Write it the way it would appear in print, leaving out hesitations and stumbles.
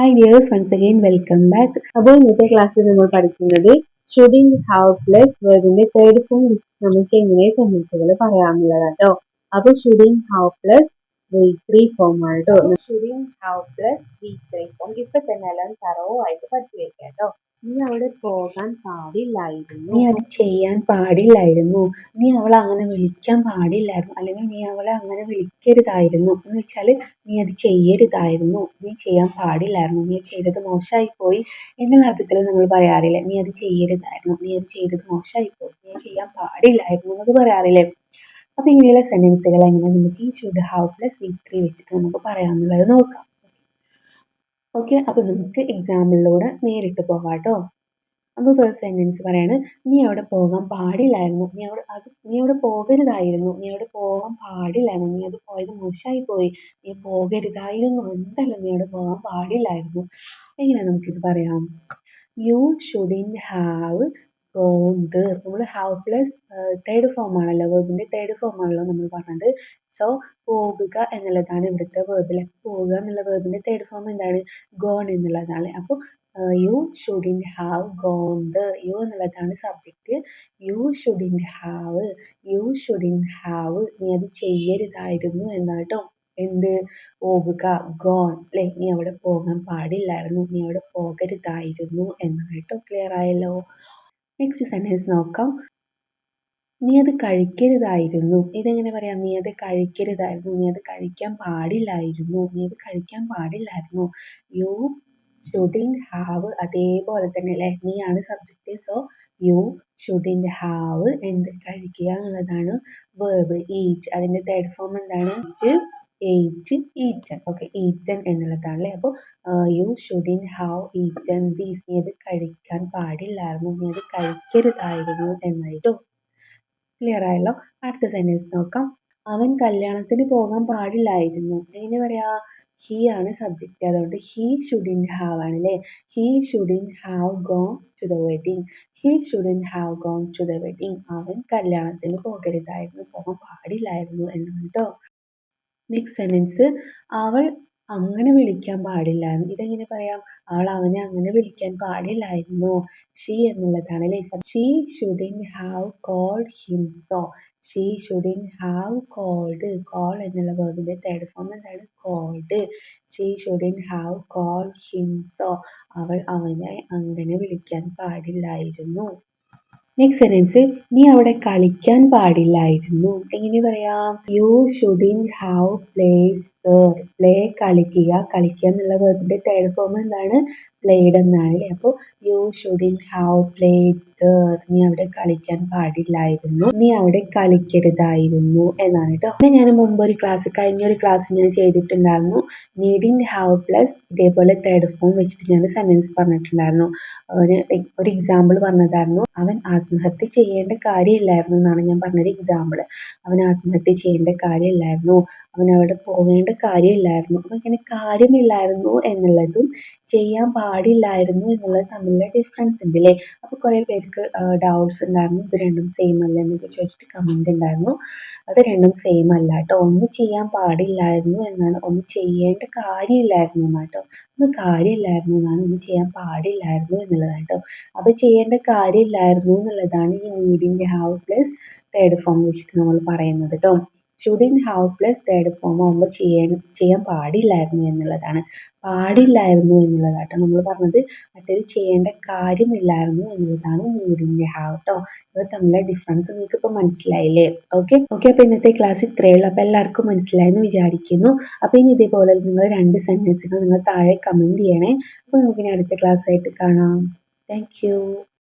Hi dears, once again welcome back. അപ്പോൾ ഇന്നത്തെ ക്ലാസ്സിൽ നമ്മൾ പഠിക്കുന്നത് ഷുഡിങ് ഹാവ് പ്ലസ് വേർഡിന്റെ തേർഡ് ഫോം നമുക്ക് എങ്ങനെ സെന്റൻസുകൾ പറയാമെന്നുള്ളതാണ് കേട്ടോ. അപ്പോൾ ഷുഡിങ് ഹാവ് പ്ലസ് V3 ഫോം ആണ് കേട്ടോ. ഷുഡിങ് ഹാവ് പ്ലസ് V3 ഫോം ഇപ്പൊ തന്നെ എല്ലാം തറവായിട്ട് പഠിച്ചു വെക്കാം കേട്ടോ. നീ അവിടെ പോകാൻ പാടില്ലായിരുന്നു, നീ അത് ചെയ്യാൻ പാടില്ലായിരുന്നു, നീ അവളെ അങ്ങനെ വിളിക്കാൻ പാടില്ലായിരുന്നു, അല്ലെങ്കിൽ നീ അവളെ അങ്ങനെ വിളിക്കരുതായിരുന്നു എന്ന് വെച്ചാൽ നീ അത് ചെയ്യരുതായിരുന്നു, നീ ചെയ്യാൻ പാടില്ലായിരുന്നു, നീ ചെയ്തത് മോശമായി പോയി എന്നുള്ള അർത്ഥത്തിൽ നമ്മൾ പറയാറില്ലേ, നീ അത് ചെയ്യരുതായിരുന്നു, നീ അത് ചെയ്തത് മോശമായി പോയി, നീ ചെയ്യാൻ പാടില്ലായിരുന്നു എന്നൊക്കെ പറയാറില്ലേ. അപ്പൊ ഇങ്ങനെയുള്ള സെന്റൻസുകൾ എങ്ങനെ നമുക്ക് ഈ ഷുഡ് ഹാവ് പ്ലസ് V3 വെച്ചിട്ട് നമുക്ക് പറയാമെന്നുള്ളത് നോക്കാം. ഓക്കെ, അപ്പൊ നമുക്ക് എക്സാമ്പിളിലൂടെ നേരിട്ട് പോകാം കേട്ടോ. അപ്പോൾ ഫസ്റ്റ് സെന്റൻസ് പറയാണ്, നീ അവിടെ പോകാൻ പാടില്ലായിരുന്നു, നീ അവിടെ പോകരുതായിരുന്നു, നീ അവിടെ പോകാൻ പാടില്ലായിരുന്നു, നീ അത് പോയത് മോശമായി പോയി, നീ പോകരുതായിരുന്നു, എന്തല്ല നീ അവിടെ പോകാൻ പാടില്ലായിരുന്നു. എങ്ങനെ നമുക്കിത് പറയാം? You shouldn't have gone there. നമ്മൾ ഹാവ് പ്ലസ് തേർഡ് ഫോം ആണല്ലോ, വേർബിന്റെ തേർഡ് ഫോം ആണല്ലോ നമ്മൾ പറഞ്ഞത്. സോ പോകുക എന്നുള്ളതാണ് ഇവിടുത്തെ വേർബിൽ. പോകുക എന്നുള്ള വേർബിന്റെ തേർഡ് ഫോം എന്താണ്? ഗോൺ എന്നുള്ളതാണ്. അപ്പോൾ you shouldn't have gone there. You എന്നുള്ളതാണ് സബ്ജക്റ്റ്. യു ഷുഡിൻറ്റ് ഹാവ് നീ അത് ചെയ്യരുതായിരുന്നു എന്നാട്ടോ. എന്ത്? പോകുക, ഗോൺ അല്ലെ, നീ അവിടെ പോകാൻ പാടില്ലായിരുന്നു, നീ അവിടെ പോകരുതായിരുന്നു എന്നായിട്ടോ. ക്ലിയർ ആയല്ലോ. നെക്സ്റ്റ് സെന്റൻസ് നോക്കാം. നീ അത് കഴിക്കരുതായിരുന്നു. ഇതെങ്ങനെ പറയാം? നീ അത് കഴിക്കരുതായിരുന്നു, നീ അത് കഴിക്കാൻ പാടില്ലായിരുന്നു, നീ അത് കഴിക്കാൻ പാടില്ലായിരുന്നു. യു ഷുഡിൻറ്റ് ഹാവ്, അതേപോലെ തന്നെ അല്ലെ, നീയാണ് subject. So you shouldn't have എന്ത്? കഴിക്കുക എന്നുള്ളതാണ് വേർബ്. ഈറ്റ്, അതിന്റെ തേർഡ് ഫോം എന്താണ്? ഈറ്റൻ. ഓക്കെ, ഈറ്റൻ എന്നുള്ളതാണ് അല്ലേ. അപ്പോൾ you shouldn't have eaten these. നീ അത് കഴിക്കാൻ പാടില്ലായിരുന്നു, നീ അത് കഴിക്കരുതായിരുന്നു എന്നായിട്ടോ. ക്ലിയർ ആയല്ലോ. അടുത്ത സെന്റൻസ് നോക്കാം. അവൻ കല്യാണത്തിന് പോകാൻ പാടില്ലായിരുന്നു. എങ്ങനെ പറയാ? ഹി ആണ് സബ്ജക്റ്റ്, അതുകൊണ്ട് ഹി ഷുഡിൻറ്റ് ഹാവ് ആണ് അല്ലേ. He shouldn't have gone to the wedding. He shouldn't have gone to the wedding. അവൻ കല്യാണത്തിന് പോകരുതായിരുന്നു, പോകാൻ പാടില്ലായിരുന്നു എന്നാണ് കേട്ടോ. നെക്സ്റ്റ് സെന്റൻസ്, അവൾ അങ്ങനെ വിളിക്കാൻ പാടില്ലായിരുന്നു. ഇതെങ്ങനെ പറയാം? അവൾ അവനെ അങ്ങനെ വിളിക്കാൻ പാടില്ലായിരുന്നു. ഷീ എന്നുള്ളതാണ് അല്ലേ. She shouldn't have called him so. She shouldn't have called. Call എന്നുള്ള വേർബിന്റെ തേർഡ് ഫോം എന്താണ്? Called. She shouldn't have called him so. അവൾ അവനെ അങ്ങനെ വിളിക്കാൻ പാടില്ലായിരുന്നു. നെക്സ്റ്റ് സെന്റൻസ്, നീ അവിടെ കളിക്കാൻ പാടില്ലായിരുന്നു. എങ്ങനെ പറയാം? You shouldn't have played there. Play, കളിക്കുക. കളിക്കുക എന്നുള്ള വേർബിന്റെ തേർഡ് ഫോം എന്താണ്? പ്ലേഡ് എന്നാണ് അല്ലേ. അപ്പോൾ you shouldn't have played there. നീ അവിടെ കളിക്കാൻ പാടില്ലായിരുന്നു, നീ അവിടെ കളിക്കരുതായിരുന്നു എന്നാണ് കേട്ടോ. പിന്നെ ഞാൻ മുമ്പ് കഴിഞ്ഞൊരു ക്ലാസ് ഞാൻ ചെയ്തിട്ടുണ്ടായിരുന്നു. നീഡിൻറ്റ് ഹാവ് പ്ലസ് ഇതേപോലെ തേർഡ് ഫോം വെച്ചിട്ട് ഞാൻ സെന്റൻസ് പറഞ്ഞിട്ടുണ്ടായിരുന്നു. ഒരു എക്സാമ്പിൾ പറഞ്ഞതായിരുന്നു. അവൻ ആത്മഹത്യ ചെയ്യേണ്ട കാര്യമില്ലായിരുന്നു എന്നാണ് ഞാൻ പറഞ്ഞൊരു എക്സാമ്പിൾ. അവൻ ആത്മഹത്യ ചെയ്യേണ്ട കാര്യമില്ലായിരുന്നു, അവൻ അവിടെ പോകേണ്ട കാര്യമില്ലായിരുന്നു. അപ്പൊ ഇങ്ങനെ കാര്യമില്ലായിരുന്നു എന്നുള്ളതും ചെയ്യാൻ പാടില്ലായിരുന്നു എന്നുള്ളത് തമ്മിലുള്ള ഡിഫറൻസ് ഉണ്ട് അല്ലേ. അപ്പൊ കുറെ പേർക്ക് ഡൗട്ട്സ് ഉണ്ടായിരുന്നു, ഇത് രണ്ടും സെയിം അല്ല എന്നൊക്കെ ചോദിച്ചിട്ട് കമന്റ് ഉണ്ടായിരുന്നു. അത് രണ്ടും സെയിം അല്ല കേട്ടോ. ഒന്ന് ചെയ്യാൻ പാടില്ലായിരുന്നു എന്നാണ്, ഒന്ന് ചെയ്യേണ്ട കാര്യമില്ലായിരുന്നു എന്നാട്ടോ. ഒന്ന് കാര്യമില്ലായിരുന്നു എന്നാണ്, ഒന്ന് ചെയ്യാൻ പാടില്ലായിരുന്നു എന്നുള്ളതാണ് കേട്ടോ. അപ്പൊ ചെയ്യേണ്ട കാര്യമില്ലായിരുന്നു എന്നുള്ളതാണ് ഈ നീഡിന്റെ ഹാവ് പ്ലസ് തേർഡ് ഫോം വെച്ചിട്ട് നമ്മൾ പറയുന്നത് കേട്ടോ. Shouldn't have plus third form ആകുമ്പോൾ ചെയ്യാൻ പാടില്ലായിരുന്നു എന്നുള്ളതാണ്. പാടില്ലായിരുന്നു എന്നുള്ളതാട്ടോ നമ്മൾ പറഞ്ഞത്. മറ്റേത് ചെയ്യേണ്ട കാര്യമില്ലായിരുന്നു എന്നുള്ളതാണ് നീഡിന്റെ ഹാവ് കേട്ടോ. ഇവ തമ്മിലുള്ള ഡിഫറൻസ് നിങ്ങൾക്ക് ഇപ്പൊ മനസ്സിലായില്ലേ? ഓക്കെ. അപ്പൊ ഇന്നത്തെ ക്ലാസ് ഇത്രയേ ഉള്ളൂ. അപ്പൊ എല്ലാവർക്കും മനസ്സിലായെന്ന് വിചാരിക്കുന്നു. അപ്പൊ ഇനി ഇതേപോലെ നിങ്ങൾ 2 സെന്റൻസുകൾ നിങ്ങൾ താഴെ കമന്റ് ചെയ്യണേ. അപ്പൊ നമുക്കിനി അടുത്ത ക്ലാസ് ആയിട്ട് കാണാം. Thank you.